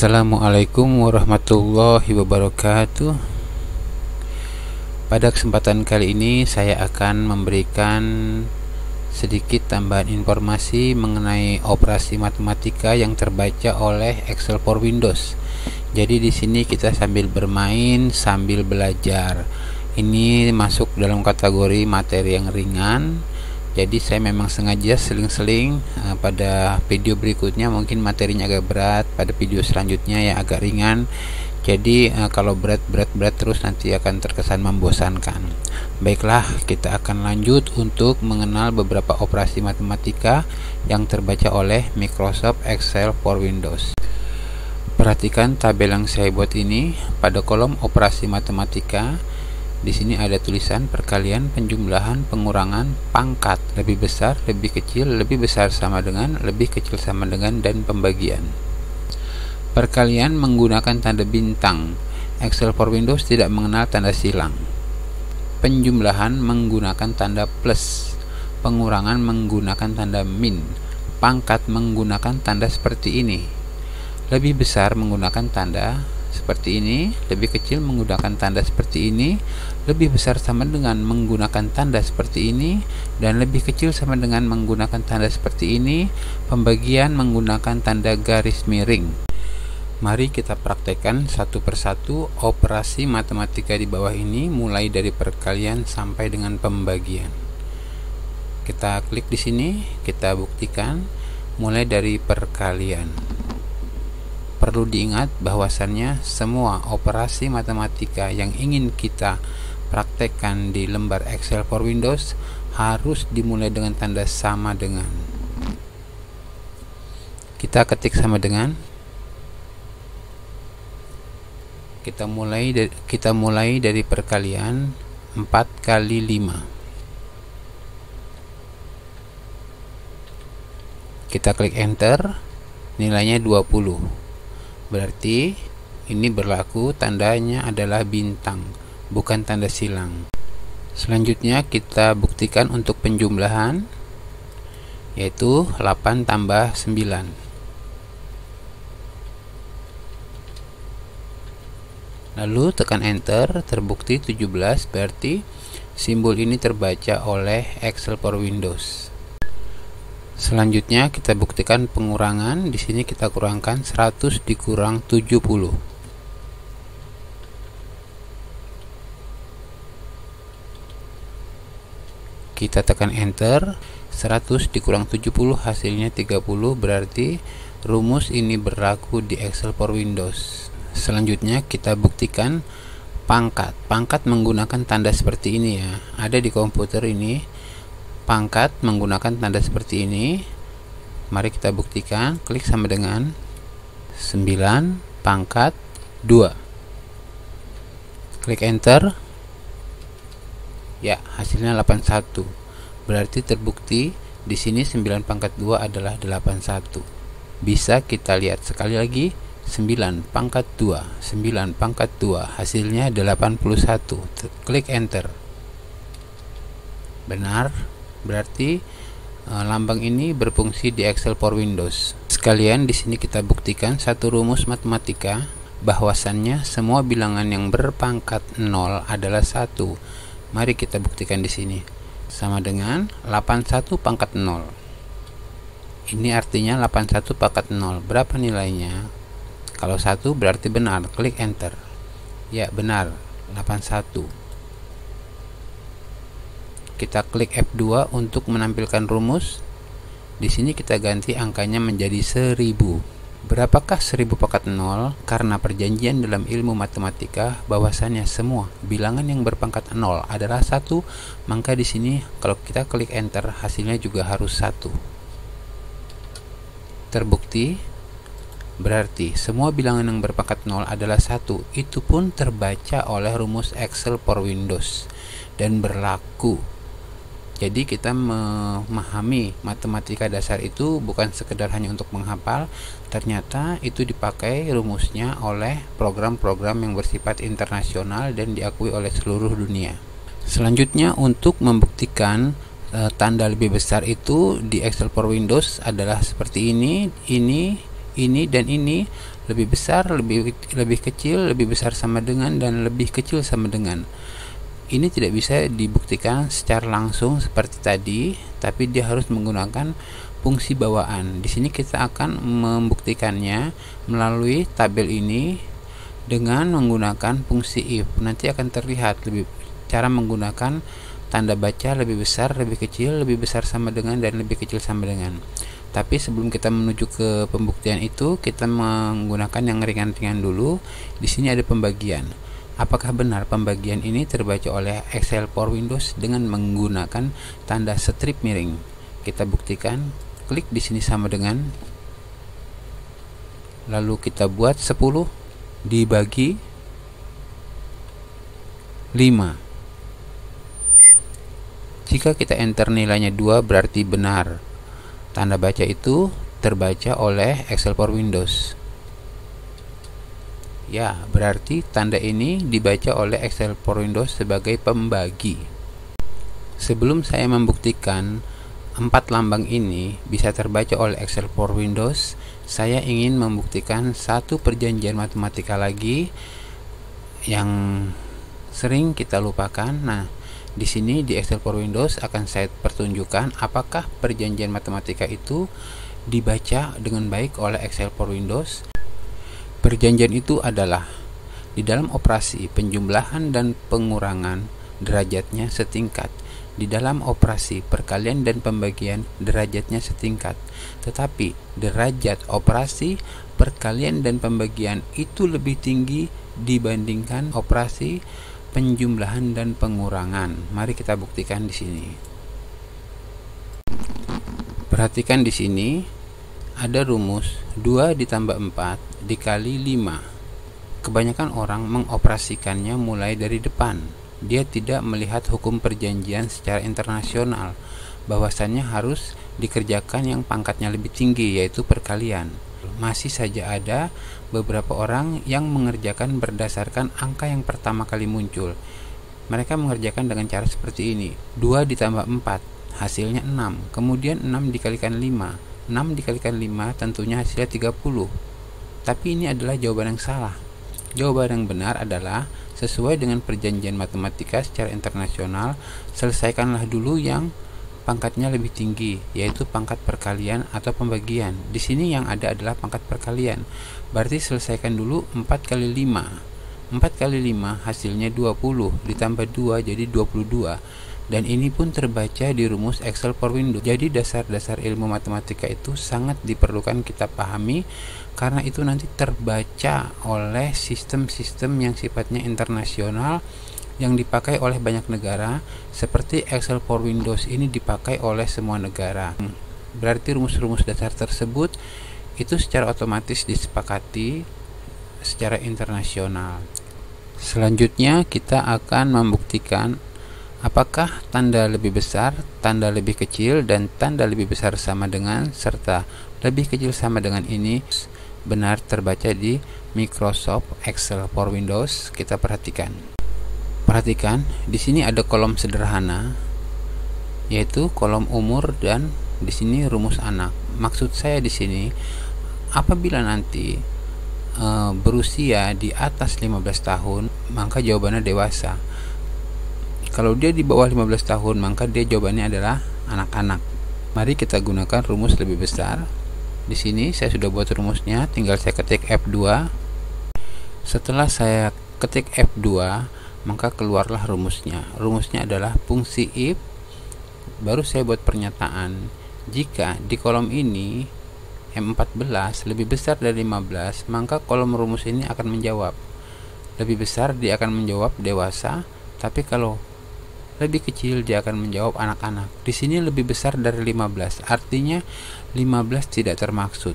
Assalamualaikum warahmatullahi wabarakatuh. Pada kesempatan kali ini saya akan memberikan sedikit tambahan informasi mengenai operasi matematika yang terbaca oleh Excel for Windows. Jadi di sini kita sambil bermain sambil belajar. Ini masuk dalam kategori materi yang ringan. Jadi saya memang sengaja seling-seling pada video berikutnya mungkin materinya agak berat, pada video selanjutnya yang agak ringan. Jadi kalau berat terus nanti akan terkesan membosankan. Baiklah, kita akan lanjut untuk mengenal beberapa operasi matematika yang terbaca oleh Microsoft Excel for Windows. Perhatikan tabel yang saya buat ini. Pada kolom operasi matematika, di sini ada tulisan perkalian, penjumlahan, pengurangan, pangkat, lebih besar, lebih kecil, lebih besar sama dengan, lebih kecil sama dengan, dan pembagian. Perkalian menggunakan tanda bintang. Excel for Windows tidak mengenal tanda silang. Penjumlahan menggunakan tanda plus. Pengurangan menggunakan tanda min. Pangkat menggunakan tanda seperti ini. Lebih besar menggunakan tanda seperti ini, lebih kecil menggunakan tanda seperti ini, lebih besar sama dengan menggunakan tanda seperti ini, dan lebih kecil sama dengan menggunakan tanda seperti ini. Pembagian menggunakan tanda garis miring. Mari kita praktekkan satu persatu operasi matematika di bawah ini, mulai dari perkalian sampai dengan pembagian. Kita klik di sini, kita buktikan mulai dari perkalian. Perlu diingat bahwasannya semua operasi matematika yang ingin kita praktekkan di lembar Excel for Windows harus dimulai dengan tanda sama dengan. Kita ketik sama dengan. Kita mulai dari perkalian 4 kali 5. Kita klik enter, nilainya 20. Berarti ini berlaku tandanya adalah bintang, bukan tanda silang. Selanjutnya kita buktikan untuk penjumlahan, yaitu 8 tambah 9. Lalu tekan enter, terbukti 17, berarti simbol ini terbaca oleh Excel for Windows. Selanjutnya kita buktikan pengurangan. Di sini kita kurangkan 100 dikurang 70. Kita tekan enter, 100 dikurang 70 hasilnya 30, berarti rumus ini berlaku di Excel for Windows. Selanjutnya kita buktikan pangkat. Pangkat menggunakan tanda seperti ini ya. Ada di komputer ini. Pangkat menggunakan tanda seperti ini. Mari kita buktikan. Klik sama dengan 9 pangkat 2. Klik enter. Ya, hasilnya 81. Berarti terbukti di sini 9 pangkat 2 adalah 81. Bisa kita lihat sekali lagi. 9 pangkat 2, 9 pangkat 2, hasilnya 81. Klik enter. Benar. Berarti lambang ini berfungsi di Excel for Windows. Sekalian di sini kita buktikan satu rumus matematika bahwasannya semua bilangan yang berpangkat 0 adalah 1. Mari kita buktikan di sini. Sama dengan 81 pangkat 0. Ini artinya 81 pangkat 0. Berapa nilainya? Kalau 1 berarti benar. Klik enter. Ya, benar. 81. Kita klik F2 untuk menampilkan rumus. Di sini kita ganti angkanya menjadi 1000. Berapakah 1000 pangkat 0? Karena perjanjian dalam ilmu matematika bahwasannya semua bilangan yang berpangkat 0 adalah 1, maka di sini kalau kita klik enter hasilnya juga harus 1. Terbukti. Berarti semua bilangan yang berpangkat 0 adalah 1. Itu pun terbaca oleh rumus Excel for Windows dan berlaku. Jadi kita memahami matematika dasar itu bukan sekedar hanya untuk menghafal, ternyata itu dipakai rumusnya oleh program-program yang bersifat internasional dan diakui oleh seluruh dunia. Selanjutnya untuk membuktikan tanda lebih besar itu di Excel for Windows adalah seperti ini, dan ini. lebih besar, lebih kecil, lebih besar sama dengan, dan lebih kecil sama dengan. Ini tidak bisa dibuktikan secara langsung seperti tadi, tapi dia harus menggunakan fungsi bawaan. Di sini kita akan membuktikannya melalui tabel ini dengan menggunakan fungsi if. Nanti akan terlihat cara menggunakan tanda baca lebih besar, lebih kecil, lebih besar sama dengan, dan lebih kecil sama dengan. Tapi sebelum kita menuju ke pembuktian itu, kita menggunakan yang ringan-ringan dulu. Di sini ada pembagian. Apakah benar pembagian ini terbaca oleh Excel for Windows dengan menggunakan tanda strip miring? Kita buktikan. Klik di sini sama dengan. Lalu kita buat 10 dibagi 5. Jika kita enter nilainya 2 berarti benar. Tanda baca itu terbaca oleh Excel for Windows. Ya, berarti tanda ini dibaca oleh Excel for Windows sebagai pembagi. Sebelum saya membuktikan 4 lambang ini bisa terbaca oleh Excel for Windows, saya ingin membuktikan satu perjanjian matematika lagi yang sering kita lupakan. Nah, di sini di Excel for Windows akan saya pertunjukkan apakah perjanjian matematika itu dibaca dengan baik oleh Excel for Windows. Perjanjian itu adalah di dalam operasi penjumlahan dan pengurangan derajatnya setingkat. Di dalam operasi perkalian dan pembagian derajatnya setingkat. Tetapi derajat operasi perkalian dan pembagian itu lebih tinggi dibandingkan operasi penjumlahan dan pengurangan. Mari kita buktikan di sini. Perhatikan di sini ada rumus 2 ditambah 4 dikali 5. Kebanyakan orang mengoperasikannya mulai dari depan. Dia tidak melihat hukum perjanjian secara internasional, bahwasannya harus dikerjakan yang pangkatnya lebih tinggi, yaitu perkalian. Masih saja ada beberapa orang yang mengerjakan berdasarkan angka yang pertama kali muncul. Mereka mengerjakan dengan cara seperti ini. 2 ditambah 4 hasilnya 6. Kemudian 6 dikalikan 5. 6 dikalikan 5 tentunya hasilnya 30. Tapi ini adalah jawaban yang salah. Jawaban yang benar adalah sesuai dengan perjanjian matematika secara internasional, selesaikanlah dulu yang pangkatnya lebih tinggi, yaitu pangkat perkalian atau pembagian. Di sini yang ada adalah pangkat perkalian. Berarti selesaikan dulu 4 kali 5. 4 kali 5 hasilnya 20, ditambah 2 jadi 22. Dan ini pun terbaca di rumus Excel for Windows. Jadi dasar-dasar ilmu matematika itu sangat diperlukan kita pahami, karena itu nanti terbaca oleh sistem-sistem yang sifatnya internasional yang dipakai oleh banyak negara. Seperti Excel for Windows ini dipakai oleh semua negara. Berarti rumus-rumus dasar tersebut itu secara otomatis disepakati secara internasional. Selanjutnya kita akan membuktikan apakah tanda lebih besar, tanda lebih kecil, dan tanda lebih besar sama dengan serta lebih kecil sama dengan ini benar terbaca di Microsoft Excel for Windows. Kita perhatikan. Perhatikan, di sini ada kolom sederhana, yaitu kolom umur, dan di sini rumus anak. Maksud saya di sini, apabila nanti berusia di atas 15 tahun, maka jawabannya dewasa. Kalau dia di bawah 15 tahun, maka dia jawabannya adalah anak-anak. Mari kita gunakan rumus lebih besar. Di sini saya sudah buat rumusnya, tinggal saya ketik F2. Setelah saya ketik F2, maka keluarlah rumusnya. Rumusnya adalah fungsi if. Baru saya buat pernyataan. Jika di kolom ini M14 lebih besar dari 15, maka kolom rumus ini akan menjawab. Lebih besar dia akan menjawab dewasa, tapi kalau lebih kecil dia akan menjawab anak-anak. Di sini lebih besar dari 15, artinya 15 tidak termaksud.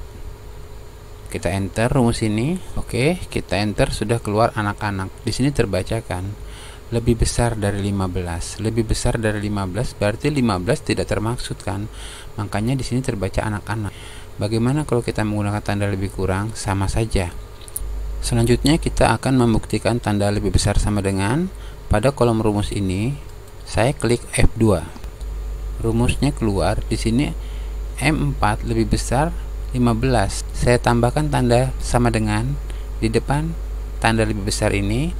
Kita enter rumus ini. Oke, kita enter, sudah keluar anak-anak. Di sini terbacakan lebih besar dari 15. Lebih besar dari 15 berarti 15 tidak termaksud kan? Makanya di sini terbaca anak-anak. Bagaimana kalau kita menggunakan tanda lebih kurang? Sama saja. Selanjutnya kita akan membuktikan tanda lebih besar sama dengan. Pada kolom rumus ini saya klik F2. Rumusnya keluar. Di sini M4 lebih besar 15. Saya tambahkan tanda sama dengan di depan tanda lebih besar ini.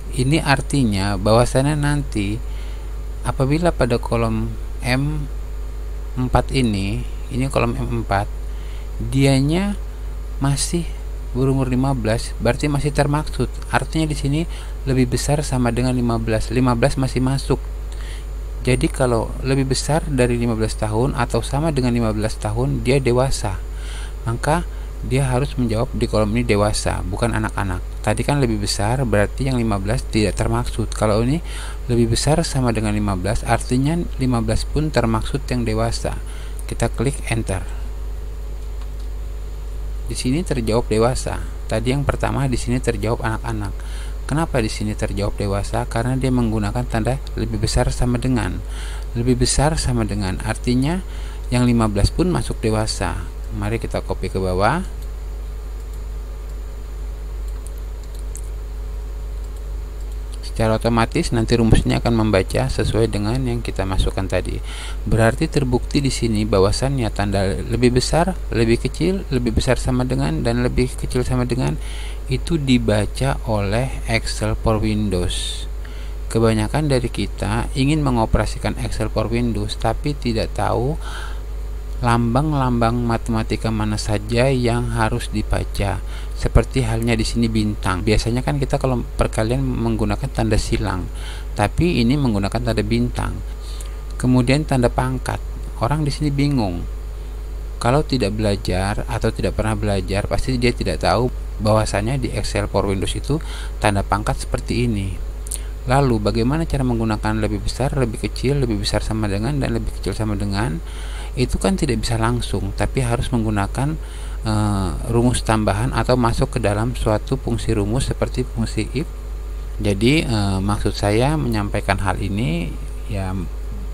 Ini artinya bahwasannya nanti apabila pada kolom M4 ini kolom M4, dianya masih berumur 15, berarti masih termaksud. Artinya di sini lebih besar sama dengan 15. 15 masih masuk. Jadi kalau lebih besar dari 15 tahun atau sama dengan 15 tahun, dia dewasa. Maka dia harus menjawab di kolom ini dewasa, bukan anak-anak. Tadi kan lebih besar, berarti yang 15 tidak termaksud. Kalau ini lebih besar sama dengan 15, artinya 15 pun termaksud yang dewasa. Kita klik enter. Di sini terjawab dewasa. Tadi yang pertama di sini terjawab anak-anak. Kenapa di sini terjawab dewasa? Karena dia menggunakan tanda lebih besar sama dengan. Lebih besar sama dengan artinya yang 15 pun masuk dewasa. Mari kita copy ke bawah. Secara otomatis nanti rumusnya akan membaca sesuai dengan yang kita masukkan tadi. Berarti terbukti di sini bahwasannya tanda lebih besar, lebih kecil, lebih besar sama dengan, dan lebih kecil sama dengan itu dibaca oleh Excel for Windows. Kebanyakan dari kita ingin mengoperasikan Excel for Windows tapi tidak tahu lambang-lambang matematika mana saja yang harus dibaca. Seperti halnya di sini bintang. Biasanya kan kita kalau perkalian menggunakan tanda silang, tapi ini menggunakan tanda bintang. Kemudian tanda pangkat. Orang di sini bingung. Kalau tidak belajar atau tidak pernah belajar, pasti dia tidak tahu bahwasanya di Excel for Windows itu tanda pangkat seperti ini. Lalu bagaimana cara menggunakan lebih besar, lebih kecil, lebih besar sama dengan, dan lebih kecil sama dengan? Itu kan tidak bisa langsung, tapi harus menggunakan rumus tambahan atau masuk ke dalam suatu fungsi rumus seperti fungsi if. Jadi maksud saya menyampaikan hal ini ya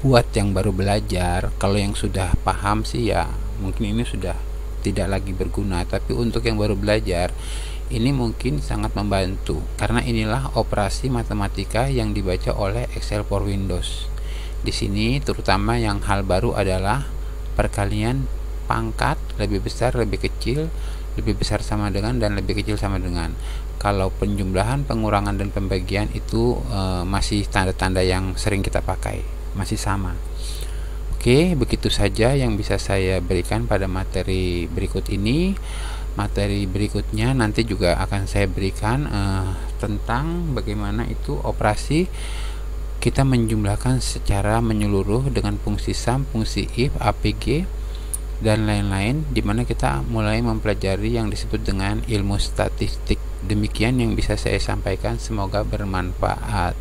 buat yang baru belajar. Kalau yang sudah paham sih ya mungkin ini sudah tidak lagi berguna, tapi untuk yang baru belajar ini mungkin sangat membantu karena inilah operasi matematika yang dibaca oleh Excel for Windows. Di sini terutama yang hal baru adalah perkalian pangkat, lebih besar, lebih kecil, lebih besar sama dengan, dan lebih kecil sama dengan. Kalau penjumlahan, pengurangan, dan pembagian itu masih tanda-tanda yang sering kita pakai, masih sama. Oke, begitu saja yang bisa saya berikan pada materi berikut ini. Materi berikutnya nanti juga akan saya berikan tentang bagaimana itu operasi kita menjumlahkan secara menyeluruh dengan fungsi sum, fungsi if, APG, dan lain-lain, dimana kita mulai mempelajari yang disebut dengan ilmu statistik. Demikian yang bisa saya sampaikan, semoga bermanfaat.